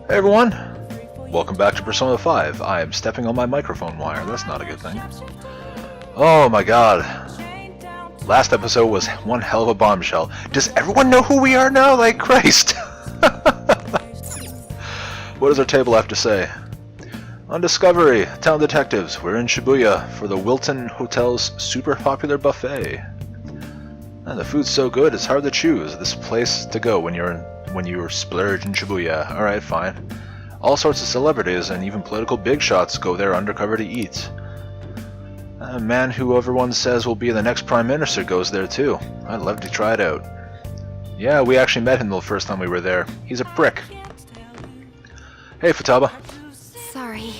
Hey everyone! Welcome back to Persona 5. I am stepping on my microphone wire. That's not a good thing. Oh my god. Last episode was one hell of a bombshell. Does everyone know who we are now? Like, Christ! What does our table have to say? On Discovery, Town Detectives, we're in Shibuya for the Wilton Hotel's super popular buffet. And the food's so good, it's hard to choose this place to go when you're splurge in Shibuya. Alright, fine. All sorts of celebrities and even political big shots go there undercover to eat. A man who everyone says will be the next prime minister goes there too. I'd love to try it out. Yeah, we actually met him the first time we were there. He's a prick. Hey, Futaba. Sorry.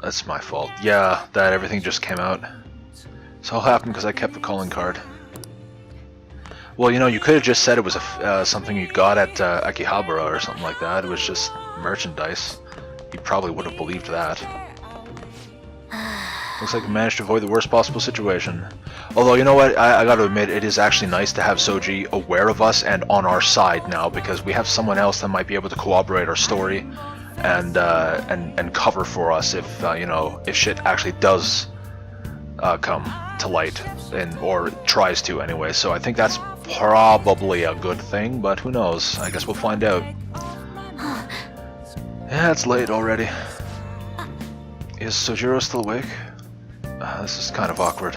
That's my fault. Yeah, that everything just came out. This all happened because I kept the calling card. Well, you know, you could have just said it was something you got at Akihabara or something like that. It was just merchandise. You probably would have believed that. Looks like we managed to avoid the worst possible situation. Although, you know what? I gotta admit, it is actually nice to have Soji aware of us and on our side now, because we have someone else that might be able to corroborate our story and cover for us if you know, if shit actually does come to light, or tries to anyway. So I think that's probably a good thing, but who knows? I guess we'll find out. Yeah, it's late already. Is Sojiro still awake? This is kind of awkward.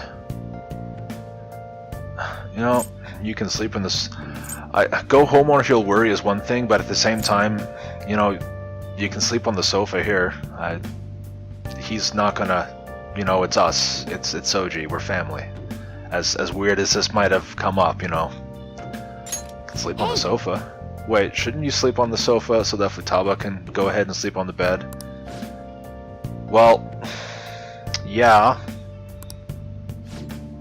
You know, you can sleep in this. Go home or he'll worry is one thing, but at the same time, you know, you can sleep on the sofa here. He's not gonna. You know, it's us. It's Soji. We're family. As weird as this might have come up, you know. Sleep on the sofa. Wait, shouldn't you sleep on the sofa so that Futaba can go ahead and sleep on the bed? Well, yeah.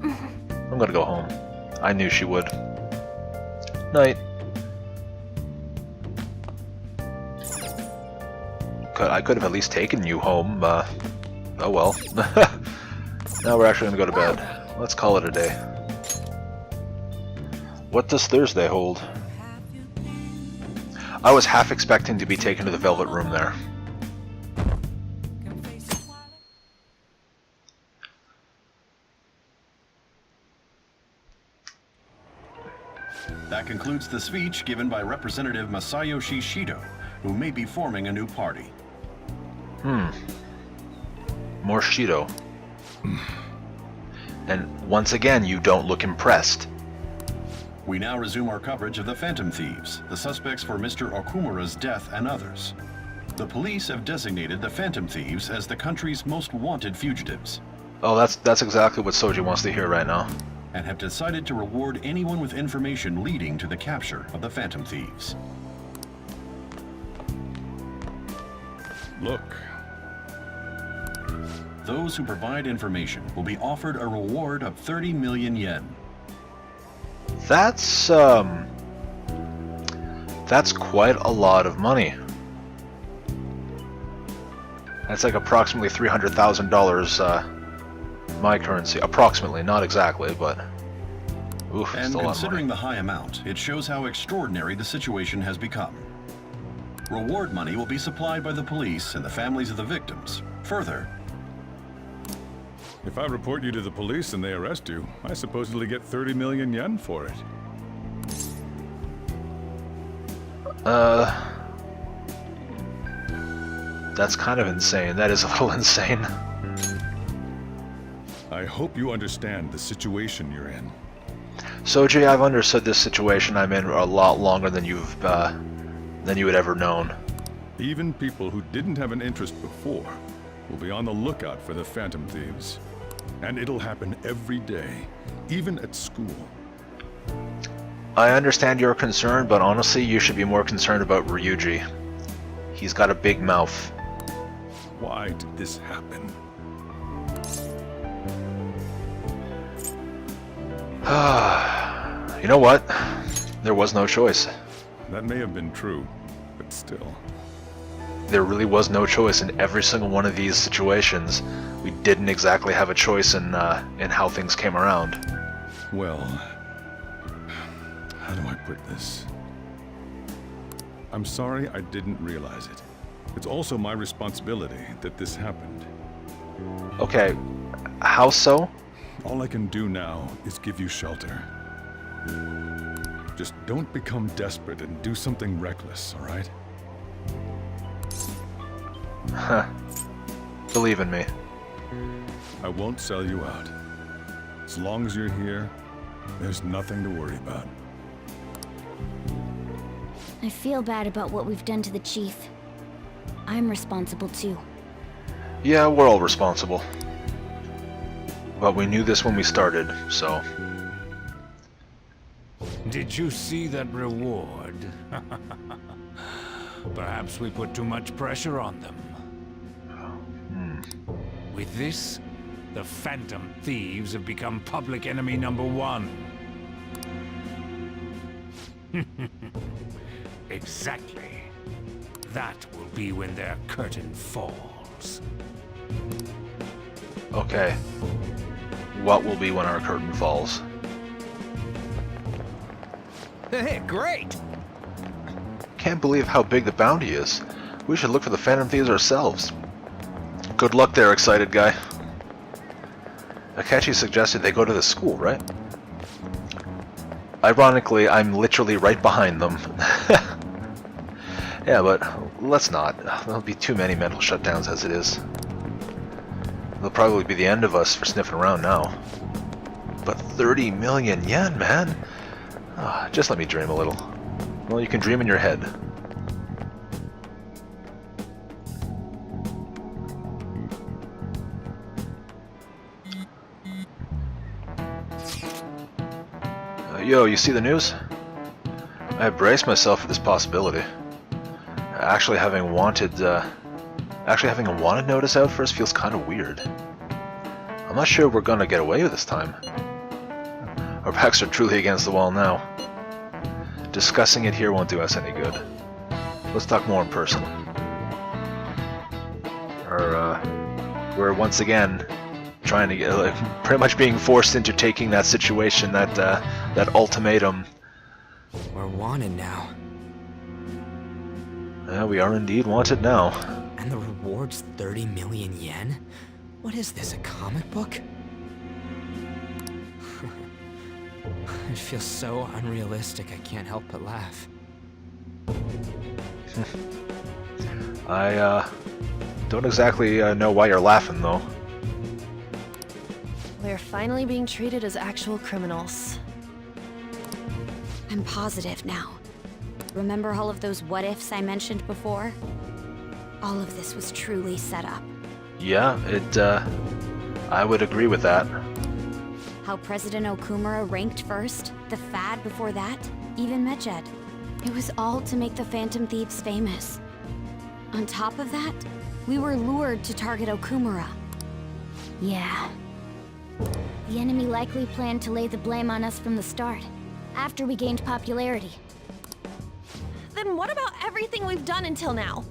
I'm gonna go home. I knew she would. Night. I could have at least taken you home. Oh well. Now we're actually gonna go to bed. Let's call it a day. What does Thursday hold? I was half expecting to be taken to the Velvet Room there. That concludes the speech given by Representative Masayoshi Shido, who may be forming a new party. More Shido. And once again, you don't look impressed. We now resume our coverage of the Phantom Thieves, the suspects for Mr. Okumura's death and others. The police have designated the Phantom Thieves as the country's most wanted fugitives. Oh, that's exactly what Soji wants to hear right now. And have decided to reward anyone with information leading to the capture of the Phantom Thieves. Look. Those who provide information will be offered a reward of 30 million yen. That's quite a lot of money. That's like approximately $300,000 my currency. Approximately, not exactly, but oof, And still a lot of considering money. the high amount, it shows how extraordinary the situation has become. Reward money will be supplied by the police and the families of the victims. Further, If I report you to the police and they arrest you, I supposedly get 30 million yen for it. That's kind of insane. That is a little insane. I hope you understand the situation you're in. Soji, I've understood this situation I'm in a lot longer than you had ever known. Even people who didn't have an interest before will be on the lookout for the Phantom Thieves. And it'll happen every day, even at school. I understand your concern, but honestly, you should be more concerned about Ryuji. He's got a big mouth. Why did this happen? You know what? There was no choice. That may have been true, but still. There really was no choice in every single one of these situations. We didn't exactly have a choice in how things came around. Well, how do I put this? I'm sorry I didn't realize it. It's also my responsibility that this happened. Okay, how so? All I can do now is give you shelter. Just don't become desperate and do something reckless, all right? Huh. Believe in me. I won't sell you out. As long as you're here, there's nothing to worry about. I feel bad about what we've done to the chief. I'm responsible too. Yeah, we're all responsible. But we knew this when we started, so... Did you see that reward? Perhaps we put too much pressure on them. With this, the Phantom Thieves have become public enemy #1. Exactly. That will be when their curtain falls. Okay. What will be when our curtain falls? Hey, great! Can't believe how big the bounty is. We should look for the Phantom Thieves ourselves. Good luck there, excited guy. Akechi suggested they go to the school, right? Ironically, I'm literally right behind them. Yeah, but let's not. There'll be too many mental shutdowns as it is. It'll probably be the end of us for sniffing around now. But 30 million yen, man! Just let me dream a little. Well, you can dream in your head. Yo, you see the news? I braced myself for this possibility. Actually having a wanted notice out first feels kind of weird. I'm not sure we're gonna get away with this time. Our backs are truly against the wall now. Discussing it here won't do us any good. Let's talk more in person. We're once again trying to get, pretty much being forced into taking that situation, that ultimatum. We're wanted now. Yeah, we are indeed wanted now. And the reward's 30 million yen? What is this, a comic book? It feels so unrealistic, I can't help but laugh. I don't exactly know why you're laughing, though. We're finally being treated as actual criminals. I'm positive now. Remember all of those what-ifs I mentioned before? All of this was truly set up. Yeah, I would agree with that. How President Okumura ranked first, the Fad before that, even Medjed. It was all to make the Phantom Thieves famous. On top of that, we were lured to target Okumura. Yeah. The enemy likely planned to lay the blame on us from the start, after we gained popularity. Then what about everything we've done until now?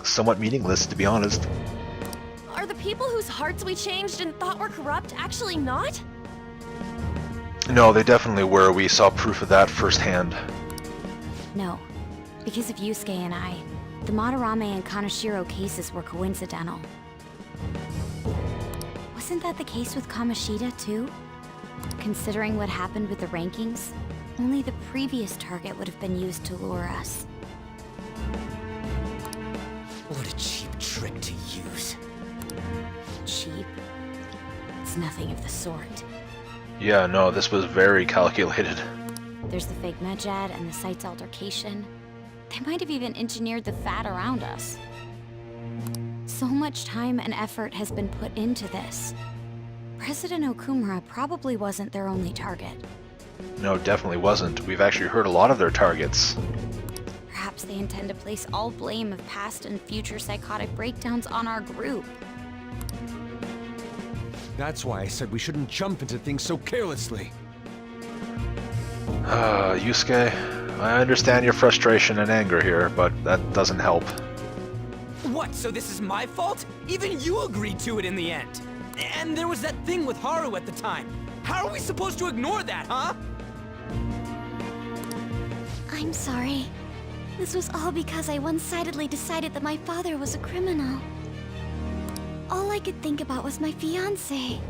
Somewhat meaningless, to be honest. Are the people whose hearts we changed and thought were corrupt actually not? No, they definitely were. We saw proof of that firsthand. No, because of Yusuke and I, the Madarame and Kaneshiro cases were coincidental. Wasn't that the case with Kamoshida, too? Considering what happened with the rankings, only the previous target would have been used to lure us. What a cheap trick to use. Cheap? It's nothing of the sort. Yeah, no, this was very calculated. There's the fake Medjed and the site's altercation. They might have even engineered the Fad around us. So much time and effort has been put into this. President Okumura probably wasn't their only target. No, definitely wasn't. We've actually heard a lot of their targets. Perhaps they intend to place all blame of past and future psychotic breakdowns on our group. That's why I said we shouldn't jump into things so carelessly. Yusuke, I understand your frustration and anger here, but that doesn't help. What, so this is my fault? Even you agreed to it in the end. And there was that thing with Haru at the time. How are we supposed to ignore that, huh? I'm sorry. This was all because I one-sidedly decided that my father was a criminal. All I could think about was my fiancé.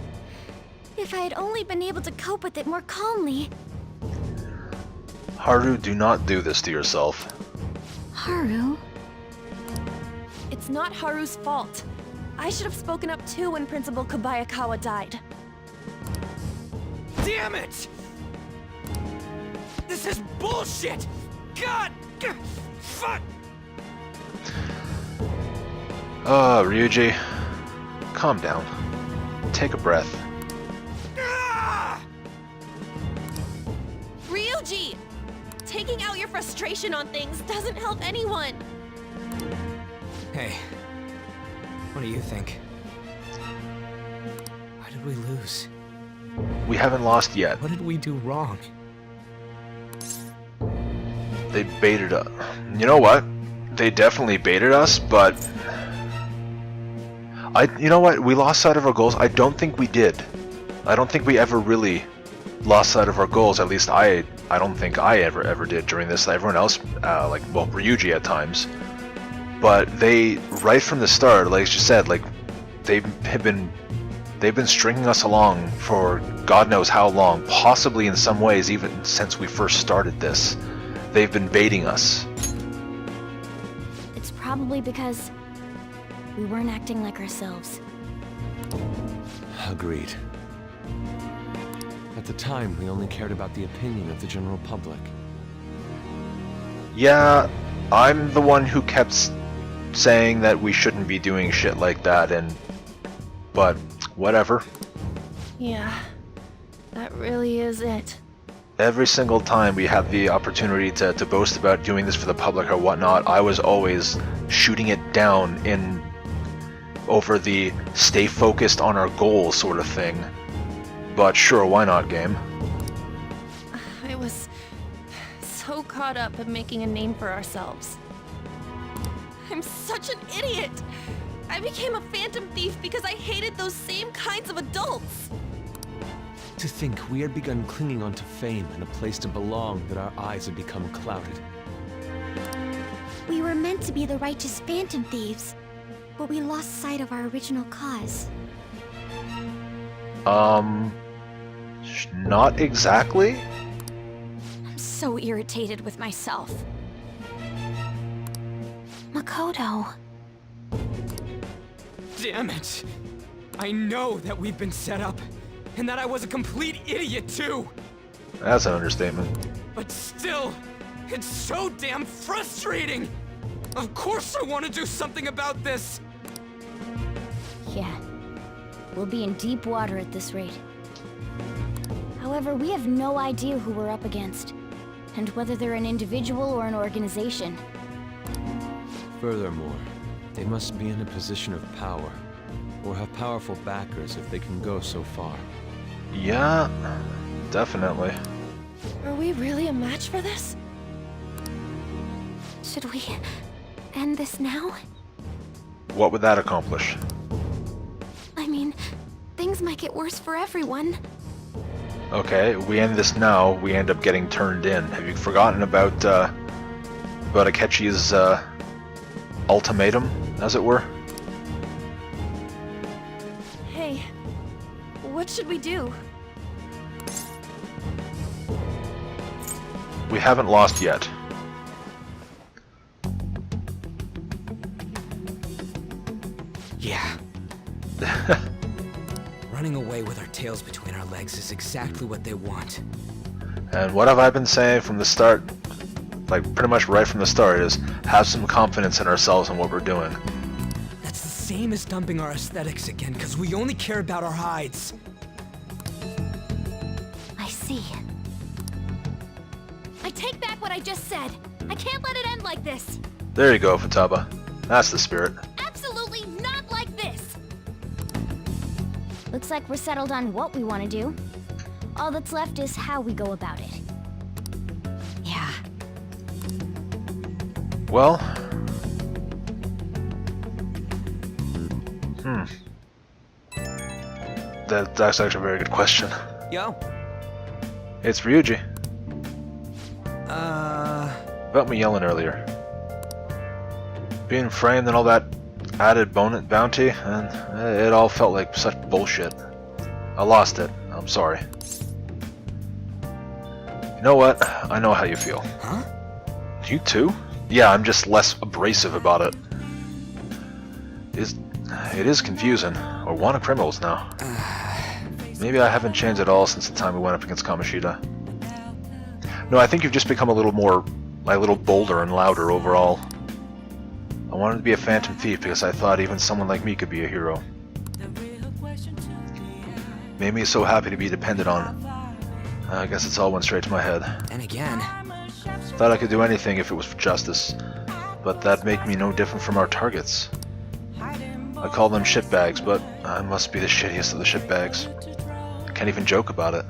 If I had only been able to cope with it more calmly. Haru, do not do this to yourself. Haru? It's not Haru's fault. I should have spoken up too when Principal Kobayakawa died. Damn it! This is bullshit! God! Fuck! Ryuji, calm down. Take a breath. Ah! Ryuji! Taking out your frustration on things doesn't help anyone. Hey, what do you think? Why did we lose? We haven't lost yet. What did we do wrong? They baited us. You know what? They definitely baited us, but... You know what? We lost sight of our goals. I don't think we did. I don't think we ever really lost sight of our goals. At least I don't think I ever did during this. Everyone else, like, well, Ryuji at times. But they, right from the start, like you said, like, they've been stringing us along for God knows how long, possibly in some ways even since we first started this. They've been baiting us. It's probably because we weren't acting like ourselves. Agreed. At the time, we only cared about the opinion of the general public. Yeah, I'm the one who kept saying that we shouldn't be doing shit like that, but whatever. Yeah, that really is it. Every single time we had the opportunity to boast about doing this for the public or whatnot, I was always shooting it down over the stay focused on our goals sort of thing. But sure, why not, game? I was so caught up in making a name for ourselves. I'm such an idiot! I became a phantom thief because I hated those same kinds of adults! To think we had begun clinging onto fame and a place to belong, that our eyes had become clouded. We were meant to be the righteous phantom thieves, but we lost sight of our original cause. Not exactly? I'm so irritated with myself. Makoto. Damn it! I know that we've been set up, and that I was a complete idiot too! That's an understatement. But still, it's so damn frustrating! Of course I want to do something about this! Yeah. We'll be in deep water at this rate. However, we have no idea who we're up against, and whether they're an individual or an organization. Furthermore, they must be in a position of power, or have powerful backers if they can go so far. Yeah, definitely. Are we really a match for this? Should we end this now? What would that accomplish? I mean, things might get worse for everyone. Okay, we end this now, we end up getting turned in. Have you forgotten about Akechi's, ultimatum, as it were? Hey, what should we do? We haven't lost yet. Yeah. Running away with our tails between our legs is exactly what they want. And what have I been saying from the start? Like, pretty much right from the start, is have some confidence in ourselves and what we're doing. That's the same as dumping our aesthetics again, because we only care about our hides. I see. I take back what I just said. I can't let it end like this. There you go, Futaba. That's the spirit. Absolutely not like this. Looks like we're settled on what we want to do. All that's left is how we go about it. Yeah. Well... That's actually a very good question. Yo. It's Ryuji. about me yelling earlier. Being framed and all that added bounty, and it all felt like such bullshit. I lost it. I'm sorry. You know what? I know how you feel. Huh? You too? Yeah, I'm just less abrasive about it. It is confusing. We're one of criminals now. Maybe I haven't changed at all since the time we went up against Kamoshida. No, I think you've just become a little bolder and louder overall. I wanted to be a Phantom Thief because I thought even someone like me could be a hero. Made me so happy to be depended on. I guess it's all went straight to my head. And again. Thought I could do anything if it was for justice, but that'd make me no different from our targets. I call them shitbags, but I must be the shittiest of the shitbags. Can't even joke about it.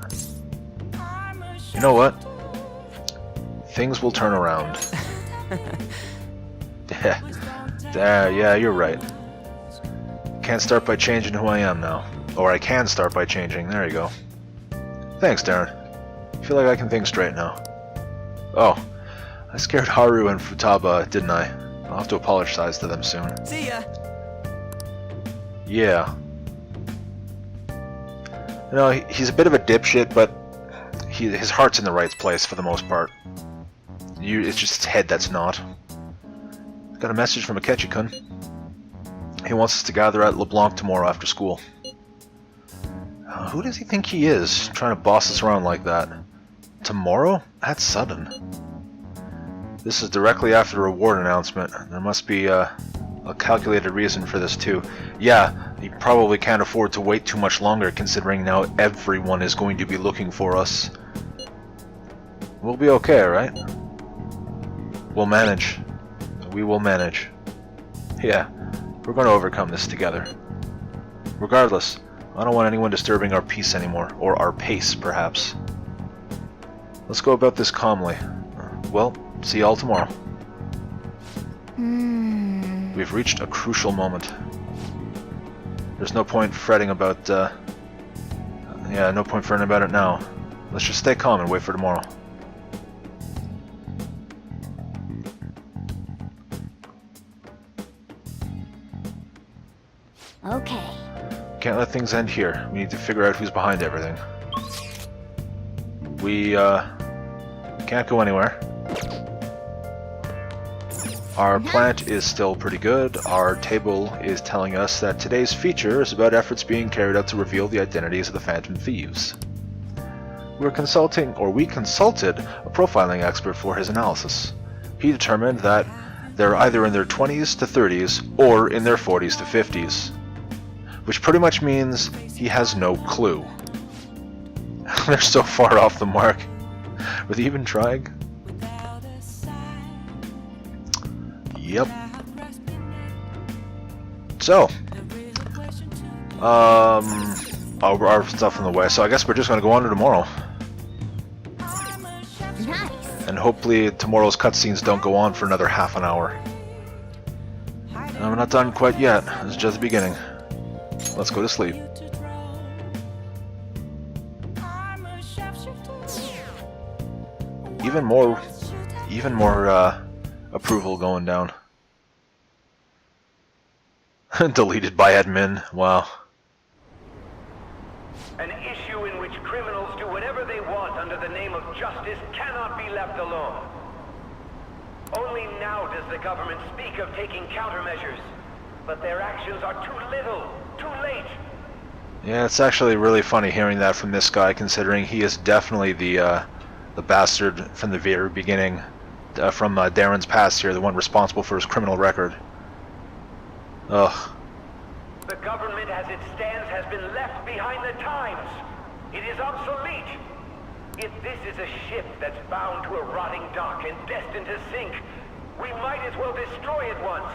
You know what? Things will turn around. Yeah, you're right. Can't start by changing who I am now. Or I can start by changing, there you go. Thanks, Darren. I feel like I can think straight now. Oh, I scared Haru and Futaba, didn't I? I'll have to apologize to them soon. See ya. Yeah. You know, he's a bit of a dipshit, but his heart's in the right place for the most part. It's just his head that's not. Got a message from Akechi-kun. He wants us to gather at LeBlanc tomorrow after school. Who does he think he is, trying to boss us around like that? Tomorrow? That's sudden. This is directly after the reward announcement. There must be a calculated reason for this too. Yeah, he probably can't afford to wait too much longer considering now everyone is going to be looking for us. We'll be okay, right? We'll manage. We will manage. Yeah, we're going to overcome this together. Regardless, I don't want anyone disturbing our peace anymore, or our pace, perhaps. Let's go about this calmly. Well, see y'all tomorrow. We've reached a crucial moment. There's no point fretting about, no point fretting about it now. Let's just stay calm and wait for tomorrow. Okay. Can't let things end here. We need to figure out who's behind everything. We, can't go anywhere. Our plant is still pretty good. Our table is telling us that today's feature is about efforts being carried out to reveal the identities of the Phantom Thieves. We consulted a profiling expert for his analysis. He determined that they're either in their 20s to 30s or in their 40s to 50s. Which pretty much means he has no clue. They're so far off the mark. Were they even trying? Yep. So, our stuff in the way. So I guess we're just gonna go on to tomorrow. Nice. And hopefully tomorrow's cutscenes don't go on for another half an hour. And I'm not done quite yet. This is just the beginning. Let's go to sleep. Even more approval going down. Deleted by admin. Wow. An issue in which criminals do whatever they want under the name of justice cannot be left alone. Only now does the government speak of taking countermeasures, but their actions are too little, too late. Yeah, it's actually really funny hearing that from this guy, considering he is definitely the bastard from the very beginning, from Darren's past here, the one responsible for his criminal record. Ugh. The government as it stands has been left behind the times. It is obsolete. If this is a ship that's bound to a rotting dock and destined to sink, we might as well destroy it once.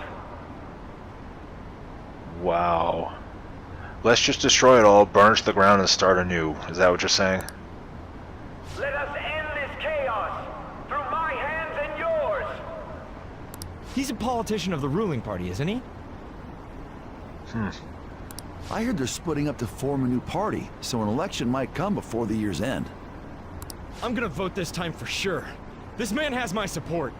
Wow. Let's just destroy it all, burn it to the ground, and start anew. Is that what you're saying? Let us end this chaos through my hands and yours. He's a politician of the ruling party, isn't he? I heard they're splitting up to form a new party, so an election might come before the year's end. I'm gonna vote this time for sure. This man has my support.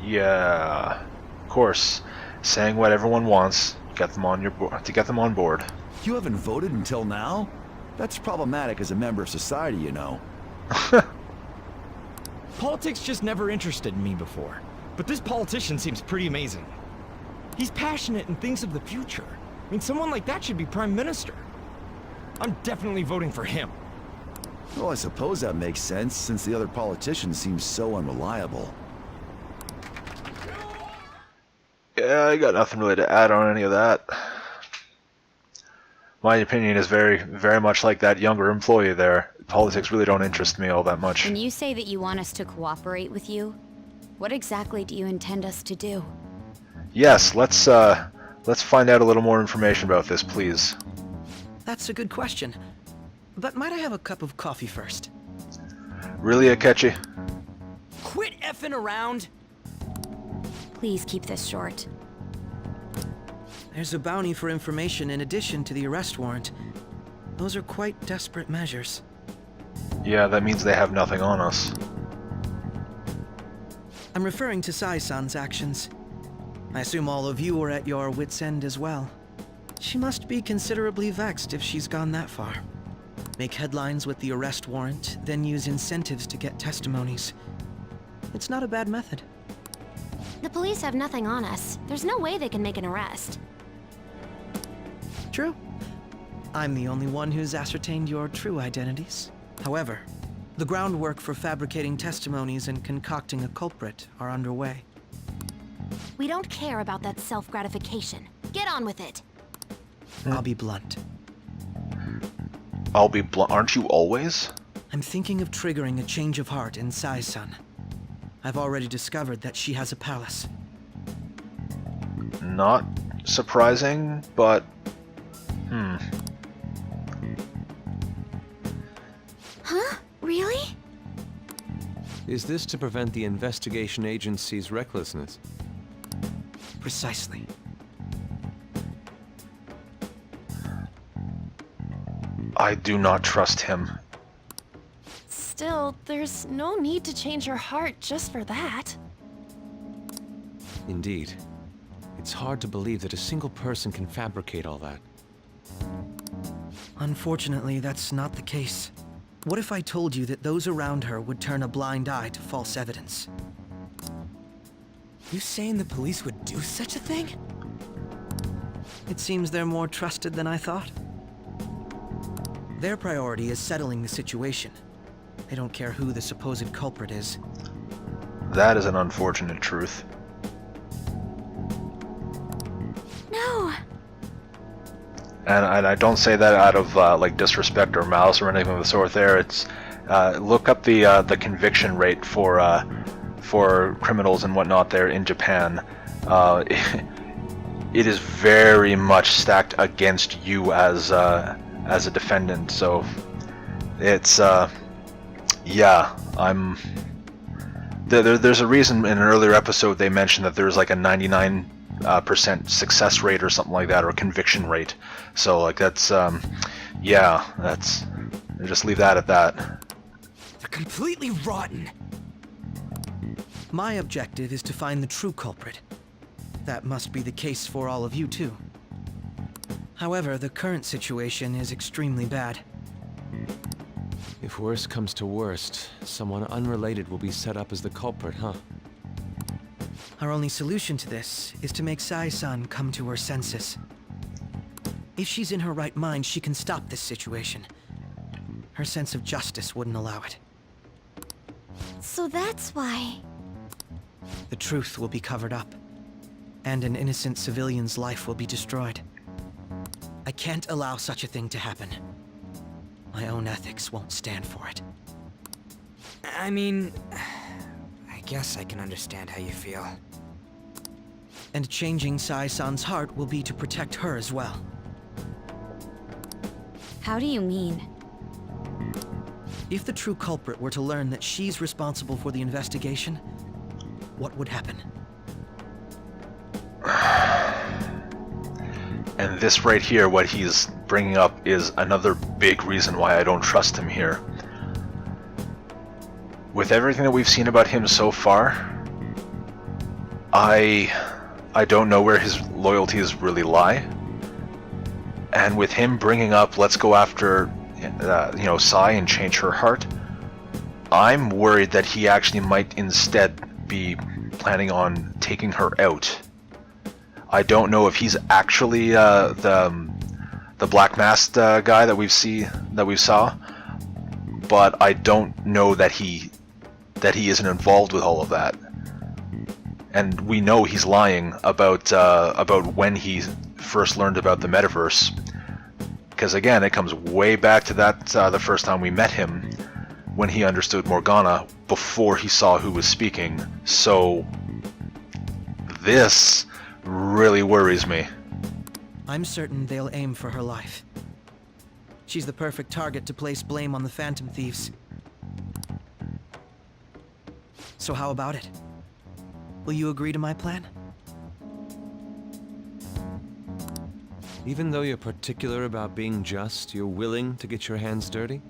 Yeah, of course. Saying what everyone wants, get them on to get them on board. You haven't voted until now? That's problematic as a member of society, you know. Politics just never interested me before. But this politician seems pretty amazing. He's passionate and thinks of the future. I mean, someone like that should be prime minister. I'm definitely voting for him. Well, I suppose that makes sense, since the other politicians seem so unreliable. Yeah, I got nothing really to add on any of that. My opinion is very, very much like that younger employee there. Politics really don't interest me all that much. When you say that you want us to cooperate with you, what exactly do you intend us to do? Yes, let's find out a little more information about this, please. That's a good question. But might I have a cup of coffee first? Really, Akechi? Quit effing around! Please keep this short. There's a bounty for information in addition to the arrest warrant. Those are quite desperate measures. Yeah, that means they have nothing on us. I'm referring to Sai-san's actions. I assume all of you are at your wits' end as well. She must be considerably vexed if she's gone that far. Make headlines with the arrest warrant, then use incentives to get testimonies. It's not a bad method. The police have nothing on us. There's no way they can make an arrest. True. I'm the only one who's ascertained your true identities. However, the groundwork for fabricating testimonies and concocting a culprit are underway. We don't care about that self-gratification. Get on with it. I'll be blunt. I'll be blunt. Aren't you always? I'm thinking of triggering a change of heart in Sai-san. I've already discovered that she has a palace. Not surprising, but... Huh? Really? Is this to prevent the investigation agency's recklessness? Precisely. I do not trust him. Still, there's no need to change her heart just for that. Indeed. It's hard to believe that a single person can fabricate all that. Unfortunately, that's not the case. What if I told you that those around her would turn a blind eye to false evidence? You saying the police would do such a thing? It seems they're more trusted than I thought. Their priority is settling the situation. They don't care who the supposed culprit is. That is an unfortunate truth. No. And I don't say that out of like disrespect or malice or anything of the sort. There, it's look up the conviction rate for criminals and whatnot there in Japan. It is very much stacked against you as a defendant. So it's yeah. There's a reason in an earlier episode they mentioned that there's like a 99% success rate or something like that, or conviction rate. So like that's yeah, that's, just leave that at that. They're completely rotten. My objective is to find the true culprit. That must be the case for all of you too. However, the current situation is extremely bad. If worst comes to worst, someone unrelated will be set up as the culprit, huh? Our only solution to this is to make Sai-san come to her senses. If she's in her right mind, she can stop this situation. Her sense of justice wouldn't allow it. So that's why... The truth will be covered up, and an innocent civilian's life will be destroyed. I can't allow such a thing to happen. My own ethics won't stand for it. I mean, I guess I can understand how you feel. And changing Sai-san's heart will be to protect her as well. How do you mean? If the true culprit were to learn that she's responsible for the investigation, what would happen? And this right here, what he's bringing up, is another big reason why I don't trust him here. With everything that we've seen about him so far, I don't know where his loyalties really lie. And with him bringing up, let's go after, Sai and change her heart, I'm worried that he actually might instead be planning on taking her out. I don't know if he's actually the black masked guy that we saw, but I don't know that he isn't involved with all of that. And we know he's lying about when he first learned about the metaverse, because again, it comes way back to that the first time we met him, when he understood Morgana before he saw who was speaking. So this really worries me. I'm certain they'll aim for her life. She's the perfect target to place blame on the Phantom Thieves. So how about it? Will you agree to my plan? Even though you're particular about being just, you're willing to get your hands dirty?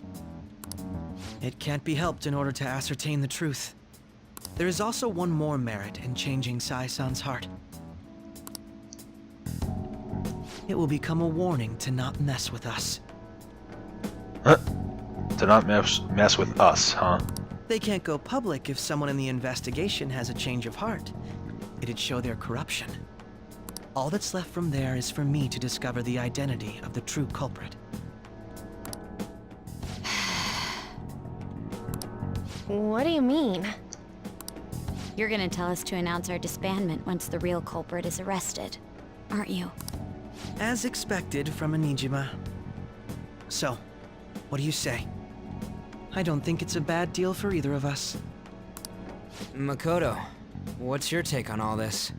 It can't be helped in order to ascertain the truth. There is also one more merit in changing Sai-san's heart. It will become a warning to not mess with us. Huh? To not mess with us, huh? They can't go public if someone in the investigation has a change of heart. It'd show their corruption. All that's left from there is for me to discover the identity of the true culprit. What do you mean? You're gonna tell us to announce our disbandment once the real culprit is arrested, aren't you? As expected from Onijima. So, what do you say? I don't think it's a bad deal for either of us. Makoto, what's your take on all this?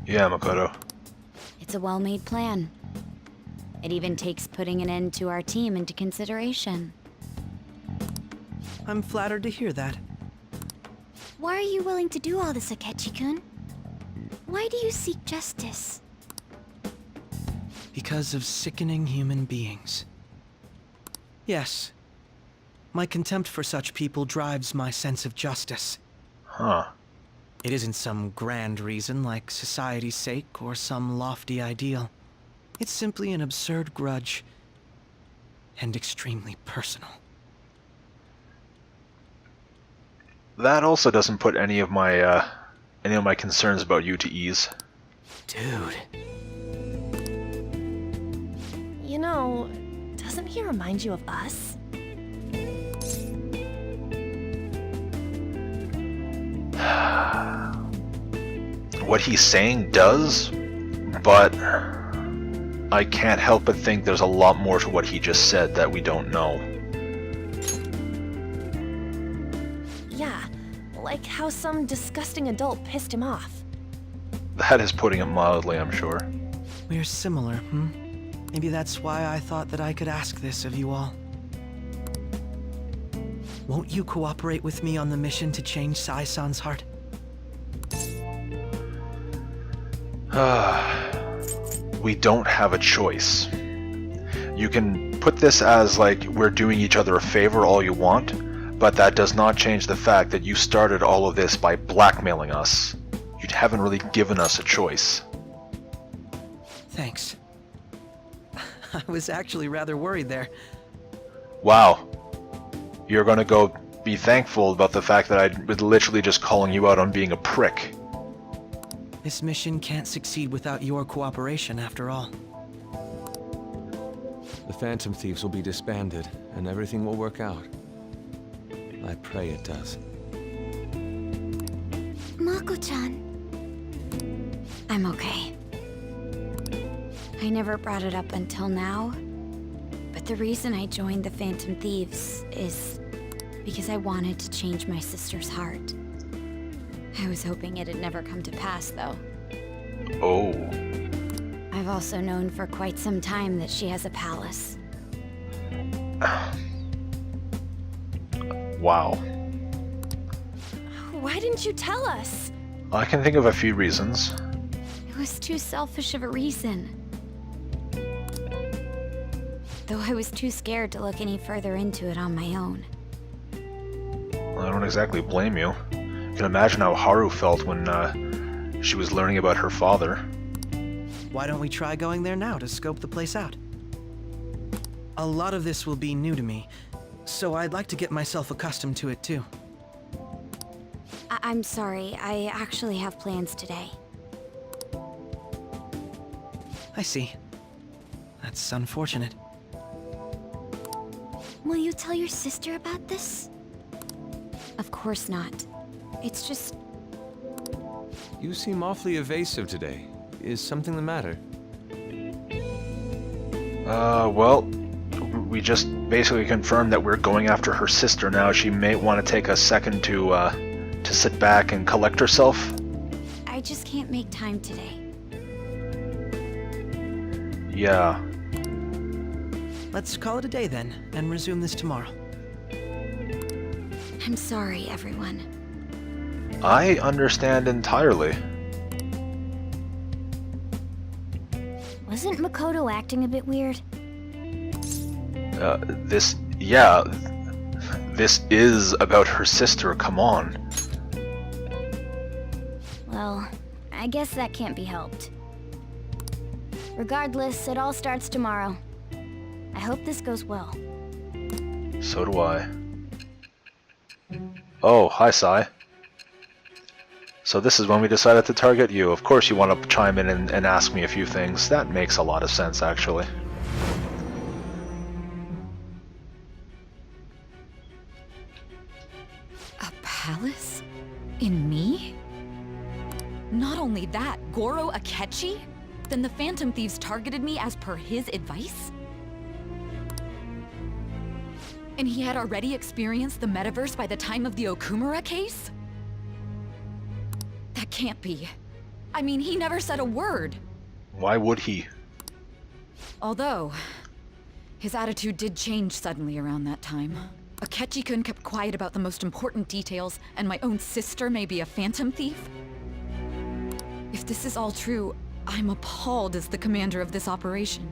Yeah, Makoto. It's a well-made plan. It even takes putting an end to our team into consideration. I'm flattered to hear that. Why are you willing to do all this, Akechi-kun? Why do you seek justice? Because of sickening human beings. Yes. My contempt for such people drives my sense of justice. Huh. It isn't some grand reason like society's sake or some lofty ideal. It's simply an absurd grudge. And extremely personal. That also doesn't put any of my concerns about you to ease. Dude. You know, doesn't he remind you of us? What he's saying does, but I can't help but think there's a lot more to what he just said that we don't know. Yeah, like how some disgusting adult pissed him off. That is putting it mildly, I'm sure. We're similar, Maybe that's why I thought that I could ask this of you all. Won't you cooperate with me on the mission to change Sai-san's heart? We don't have a choice. You can put this as like we're doing each other a favor all you want, but that does not change the fact that you started all of this by blackmailing us. You haven't really given us a choice. Thanks. I was actually rather worried there. Wow. You're gonna go be thankful about the fact that I was literally just calling you out on being a prick. This mission can't succeed without your cooperation, after all. The Phantom Thieves will be disbanded, and everything will work out. I pray it does. Mako-chan. I'm okay. I never brought it up until now, but the reason I joined the Phantom Thieves is because I wanted to change my sister's heart. I was hoping it'd never come to pass, though. Oh. I've also known for quite some time that she has a palace. Wow. Why didn't you tell us? I can think of a few reasons. It was too selfish of a reason. Though I was too scared to look any further into it on my own. I don't exactly blame you. You can imagine how Haru felt when she was learning about her father. Why don't we try going there now to scope the place out? A lot of this will be new to me, so I'd like to get myself accustomed to it too. I'm sorry, I actually have plans today. I see. That's unfortunate. Will you tell your sister about this? Of course not. It's just... You seem awfully evasive today. Is something the matter? Well, we just basically confirmed that we're going after her sister now. She may want to take a second to sit back and collect herself. I just can't make time today. Yeah. Let's call it a day then, and resume this tomorrow. I'm sorry, everyone. I understand entirely. Wasn't Makoto acting a bit weird? This is about her sister, come on. Well, I guess that can't be helped. Regardless, it all starts tomorrow. I hope this goes well. So do I. Oh, hi, Sai. So this is when we decided to target you. Of course you want to chime in and ask me a few things. That makes a lot of sense, actually. A palace? In me? Not only that, Goro Akechi? Then the Phantom Thieves targeted me as per his advice? And he had already experienced the metaverse by the time of the Okumura case? That can't be. I mean, he never said a word. Why would he? Although, his attitude did change suddenly around that time. Akechi-kun kept quiet about the most important details, and my own sister may be a phantom thief? If this is all true, I'm appalled as the commander of this operation.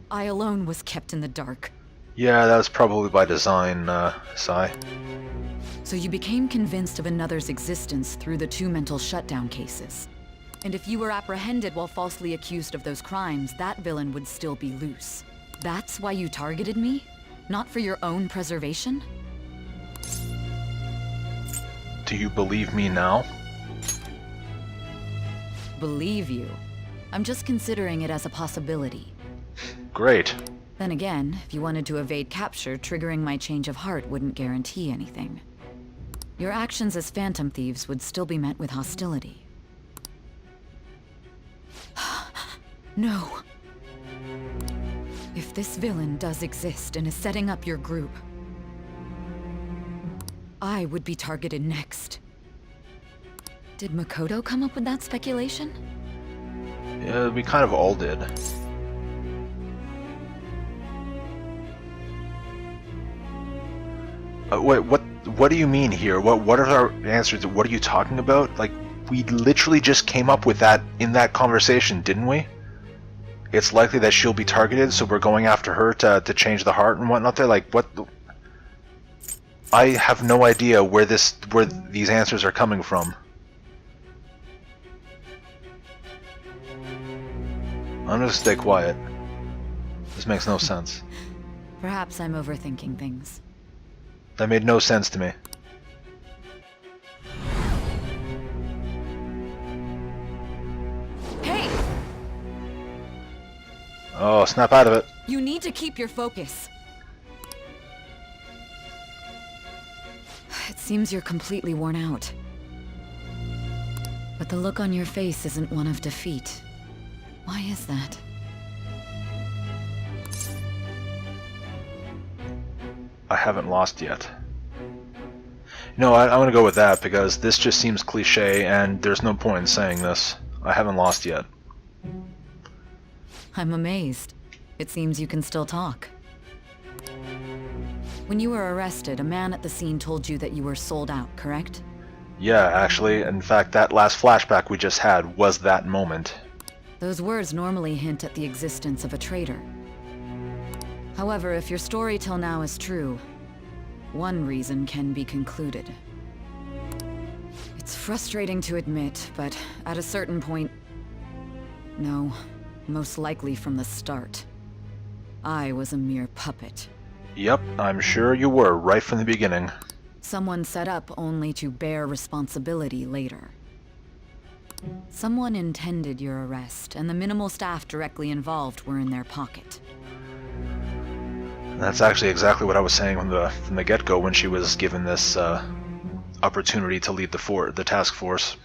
I alone was kept in the dark. Yeah, that was probably by design, Sai. So you became convinced of another's existence through the 2 mental shutdown cases. And if you were apprehended while falsely accused of those crimes, that villain would still be loose. That's why you targeted me? Not for your own preservation? Do you believe me now? Believe you? I'm just considering it as a possibility. Great. Then again, if you wanted to evade capture, triggering my change of heart wouldn't guarantee anything. Your actions as Phantom Thieves would still be met with hostility. No. If this villain does exist and is setting up your group, I would be targeted next. Did Makoto come up with that speculation? Yeah, we kind of all did. Wait, what do you mean here? What are our answers? What are you talking about? Like, we literally just came up with that in that conversation, didn't we? It's likely that she'll be targeted, so we're going after her to change the heart and whatnot. They're like, what? I have no idea where these answers are coming from. I'm gonna stay quiet. This makes no sense. Perhaps I'm overthinking things. That made no sense to me. Hey! Oh, snap out of it. You need to keep your focus. It seems you're completely worn out. But the look on your face isn't one of defeat. Why is that? I haven't lost yet. No, I'm gonna go with that because this just seems cliche and there's no point in saying this. I haven't lost yet. I'm amazed. It seems you can still talk. When you were arrested, a man at the scene told you that you were sold out, correct? Yeah, actually, in fact, that last flashback we just had was that moment. Those words normally hint at the existence of a traitor. However, if your story till now is true, one reason can be concluded. It's frustrating to admit, but at a certain point... No, most likely from the start. I was a mere puppet. Yep, I'm sure you were, right from the beginning. Someone set up only to bear responsibility later. Someone intended your arrest, and the minimal staff directly involved were in their pocket. That's actually exactly what I was saying from the get-go when she was given this opportunity to lead the task force.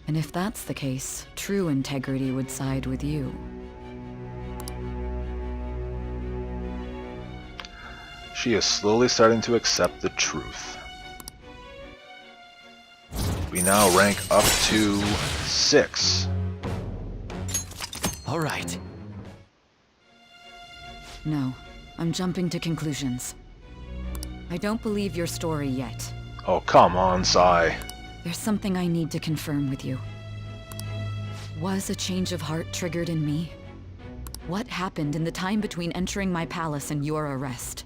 And if that's the case, true integrity would side with you. She is slowly starting to accept the truth. We now rank up to 6. All right. No, I'm jumping to conclusions. I don't believe your story yet. Oh, come on, Sai. There's something I need to confirm with you. Was a change of heart triggered in me? What happened in the time between entering my palace and your arrest?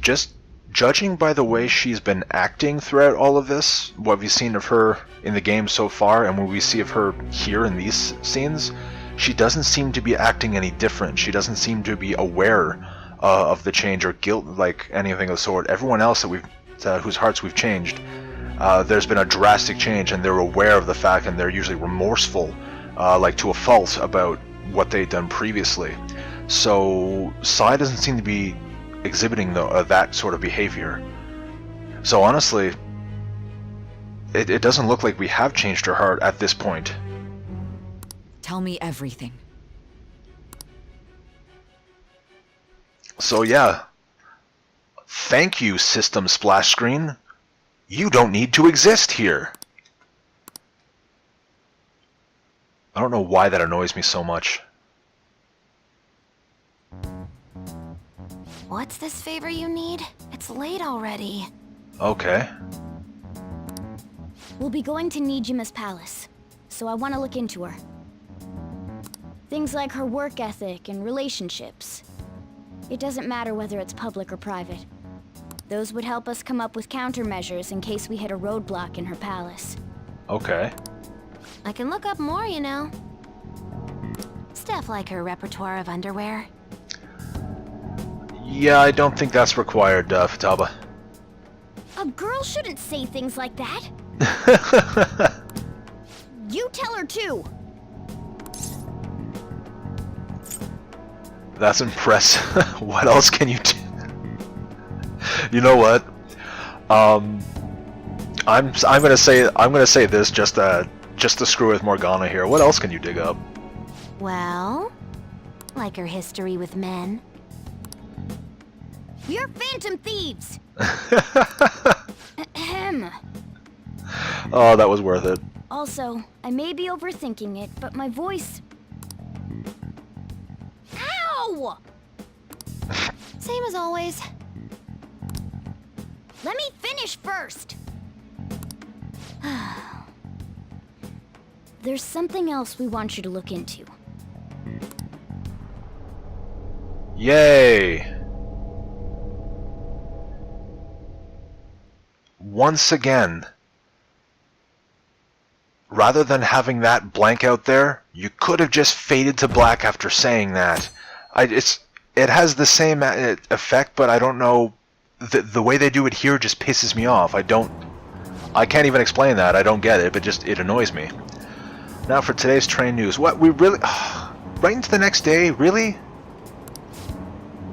Just judging by the way she's been acting throughout all of this, what we've seen of her in the game so far, and what we see of her here in these scenes, she doesn't seem to be acting any different. She doesn't seem to be aware of the change or guilt, like anything of the sort. Everyone else that whose hearts we've changed, there's been a drastic change, and they're aware of the fact, and they're usually remorseful, like to a fault, about what they'd done previously. So Sai doesn't seem to be exhibiting that sort of behavior. So honestly, it doesn't look like we have changed her heart at this point. Tell me everything. So yeah, thank you, System Splash Screen. You don't need to exist here. I don't know why that annoys me so much. What's this favor you need? It's late already. Okay. We'll be going to Nijima's palace, so I want to look into her. Things like her work ethic and relationships. It doesn't matter whether it's public or private. Those would help us come up with countermeasures in case we hit a roadblock in her palace. Okay. I can look up more, you know. Stuff like her repertoire of underwear. Yeah, I don't think that's required, Futaba. A girl shouldn't say things like that. You tell her too. That's impressive. What else can you do? You know what? I'm gonna say this just to screw with Morgana here. What else can you dig up? Well, like her history with men. We're phantom thieves. Ahem. Oh, that was worth it. Also, I may be overthinking it, but my voice... Ow! Same as always. Let me finish first. There's something else we want you to look into. Yay! Once again, rather than having that blank out there, you could have just faded to black after saying that. It has the same effect, but I don't know. The way they do it here just pisses me off. I can't even explain that. I don't get it, but it annoys me. Now for today's train news. What, we really... right into the next day? Really?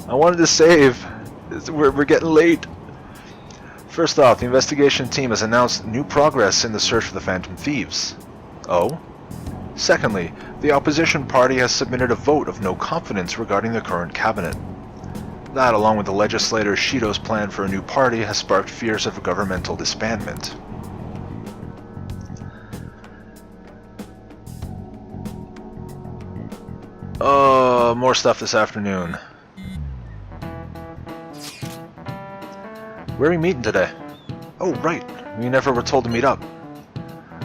I wanted to save. We're getting late. First off, the investigation team has announced new progress in the search for the Phantom Thieves. Oh? Secondly, the opposition party has submitted a vote of no confidence regarding the current cabinet. That, along with the legislator Shido's plan for a new party, has sparked fears of a governmental disbandment. More stuff this afternoon. Where are we meeting today? Oh, right. We never were told to meet up.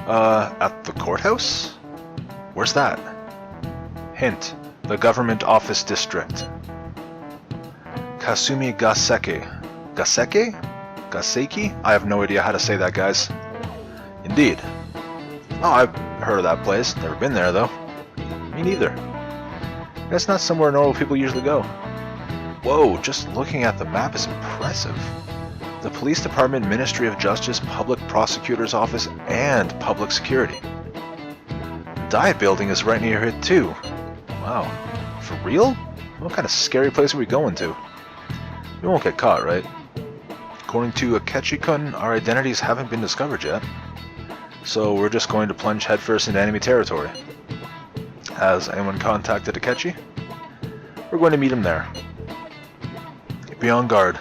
At the courthouse? Where's that? Hint. The Government Office District. Kasumi Gaseke. Gaseke? Kaseki? I have no idea how to say that, guys. Indeed. Oh, I've heard of that place. Never been there, though. Me neither. That's not somewhere normal people usually go. Whoa, just looking at the map is impressive. The Police Department, Ministry of Justice, Public Prosecutor's Office, and Public Security. The Diet Building is right near here, too. Wow. For real? What kind of scary place are we going to? We won't get caught, right? According to Akechi-kun, our identities haven't been discovered yet. So we're just going to plunge headfirst into enemy territory. Has anyone contacted Akechi? We're going to meet him there. Be on guard.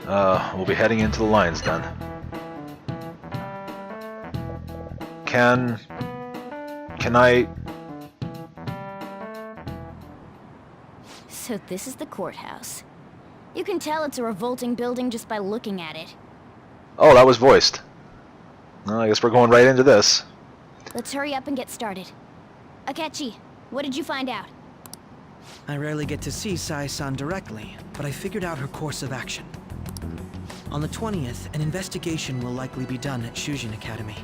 We'll be heading into the lines then. Can I... So this is the courthouse. You can tell it's a revolting building just by looking at it. Oh, that was voiced. Well, I guess we're going right into this. Let's hurry up and get started. Akechi, what did you find out? I rarely get to see Sai-san directly, but I figured out her course of action. On the 20th, an investigation will likely be done at Shujin Academy,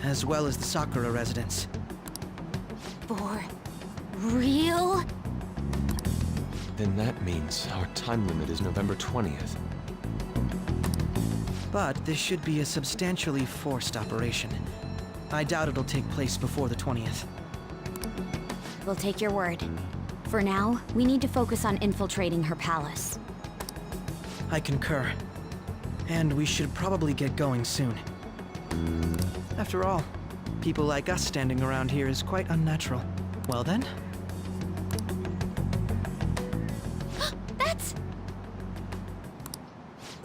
as well as the Sakura residence. For real? Then that means our time limit is November 20th. But this should be a substantially forced operation. I doubt it'll take place before the 20th. We'll take your word. For now, we need to focus on infiltrating her palace. I concur. And we should probably get going soon. After all, people like us standing around here is quite unnatural. Well then? That's...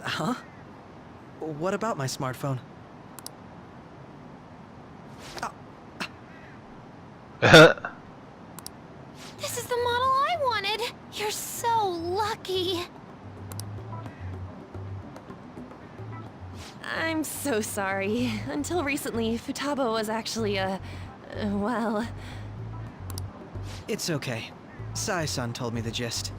Huh? What about my smartphone? This is the model I wanted! You're so lucky! I'm so sorry. Until recently, Futaba was actually well... It's okay. Sai-san told me the gist.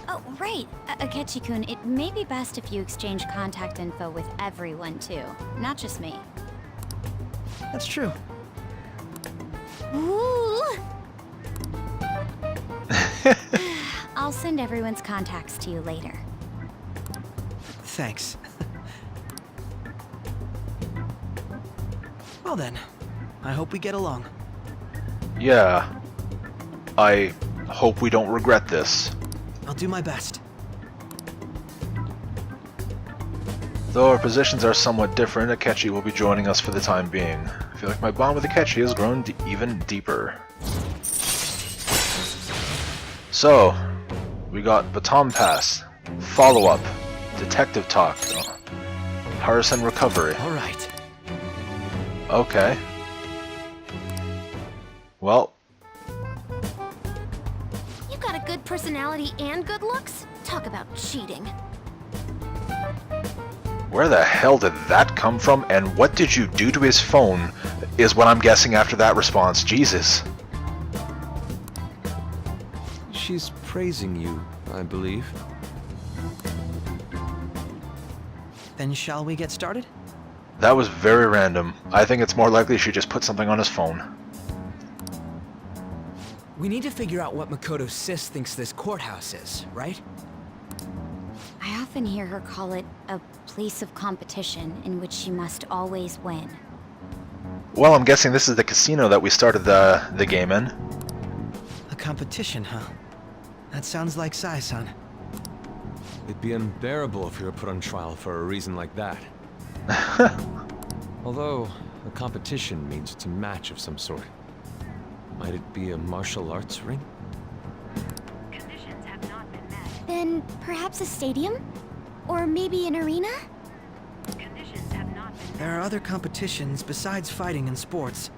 Oh, right. Akechi-kun, it may be best if you exchange contact info with everyone, too. Not just me. That's true. Ooh! I'll send everyone's contacts to you later. Thanks. Well then, I hope we get along. Yeah. I hope we don't regret this. I'll do my best. Though our positions are somewhat different, Akechi will be joining us for the time being. I feel like my bond with Akechi has grown even deeper. So, we got Baton Pass, Follow-Up, Detective Talk, Harrison Recovery. Alright. Okay. Well. You got a good personality and good looks? Talk about cheating. Where the hell did that come from, and what did you do to his phone, is what I'm guessing after that response. Jesus. She's praising you, I believe. Then shall we get started? That was very random. I think it's more likely she just put something on his phone. We need to figure out what Makoto Sis thinks this courthouse is, right? I often hear her call it a place of competition in which she must always win. Well, I'm guessing this is the casino that we started the game in. A competition, huh? That sounds like Sai-san. It'd be unbearable if you were put on trial for a reason like that. Although, a competition means it's a match of some sort. Might it be a martial arts ring? Conditions have not been met. Then perhaps a stadium? Or maybe an arena? Conditions have not been met. There are other competitions besides fighting and sports.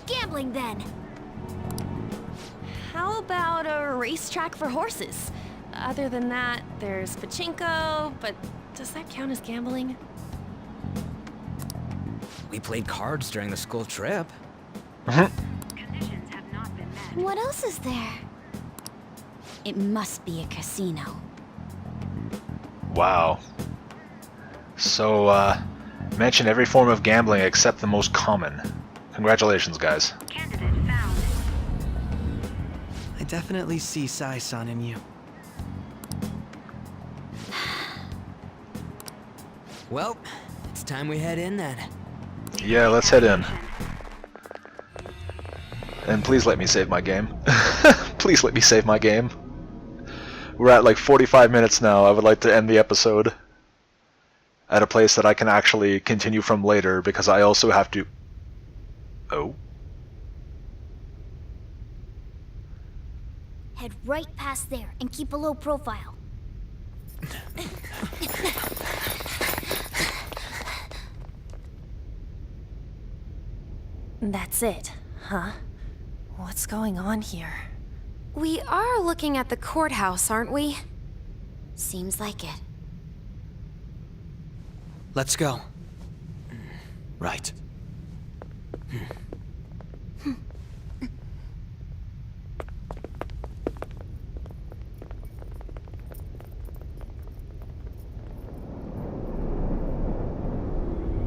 Gambling, then! How about a racetrack for horses? Other than that, there's pachinko, but does that count as gambling? We played cards during the school trip. Conditions have not been met. What else is there? It must be a casino. Wow. So, mention every form of gambling except the most common. Congratulations, guys. I definitely see Sai-san in you. Well, it's time we head in then. Yeah, let's head in. And please let me save my game. Please let me save my game. We're at like 45 minutes now. I would like to end the episode at a place that I can actually continue from later, because I also have to... Oh. Head right past there and keep a low profile. That's it, huh? What's going on here? We are looking at the courthouse, aren't we? Seems like it. Let's go. Right.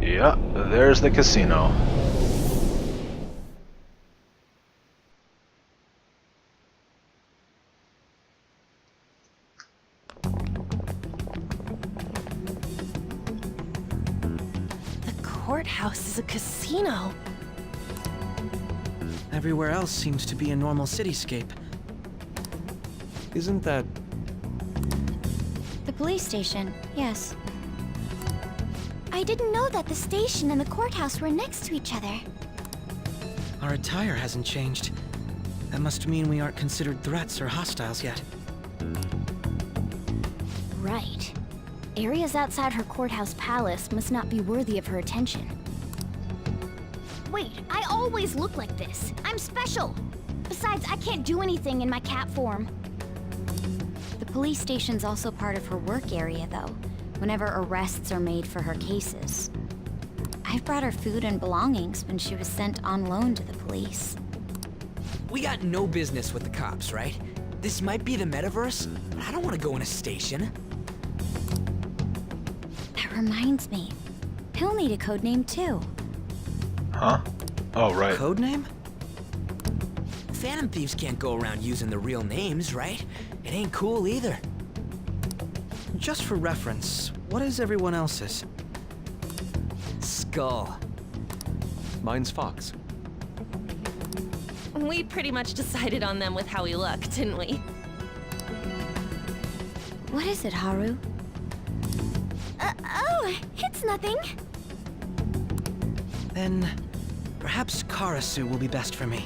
Yeah, there's the casino. The courthouse is a casino. Everywhere else seems to be a normal cityscape. Isn't that... The police station, yes. I didn't know that the station and the courthouse were next to each other. Our attire hasn't changed. That must mean we aren't considered threats or hostiles yet. Right. Areas outside her courthouse palace must not be worthy of her attention. Wait, I always look like this. I'm special. Besides, I can't do anything in my cat form. The police station's also part of her work area, though, whenever arrests are made for her cases. I've brought her food and belongings when she was sent on loan to the police. We got no business with the cops, right? This might be the metaverse, but I don't want to go in a station. That reminds me. He'll need a code name, too. Huh? Oh, right. Codename? Phantom thieves can't go around using the real names, right? It ain't cool either. Just for reference, what is everyone else's? Skull. Mine's Fox. We pretty much decided on them with how we look, didn't we? What is it, Haru? Oh, it's nothing. Then, perhaps Karasu will be best for me.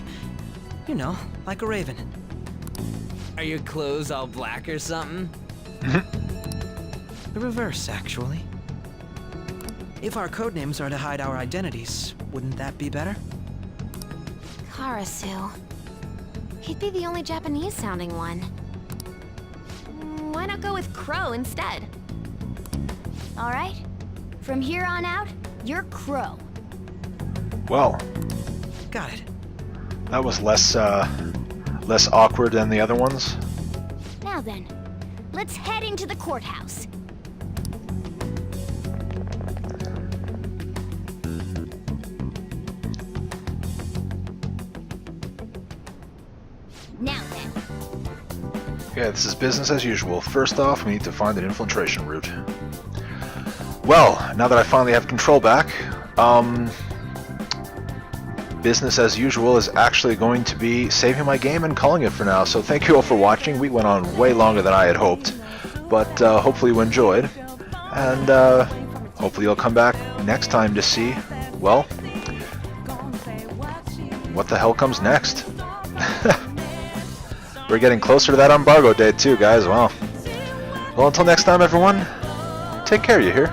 You know, like a raven. Are your clothes all black or something? The reverse, actually. If our codenames are to hide our identities, wouldn't that be better? Karasu. He'd be the only Japanese-sounding one. Why not go with Crow instead? All right. From here on out, you're Crow. Well, got it. That was less awkward than the other ones. Now then, let's head into the courthouse. Now then. Yeah, this is business as usual. First off, we need to find an infiltration route. Well, now that I finally have control back, business as usual is actually going to be saving my game and calling it for now. So thank you all for watching. We went on way longer than I had hoped, but hopefully you enjoyed, and hopefully you'll come back next time to see, well, what the hell comes next. We're getting closer to that embargo date too, guys. Wow. Well, until next time, everyone, take care, you hear?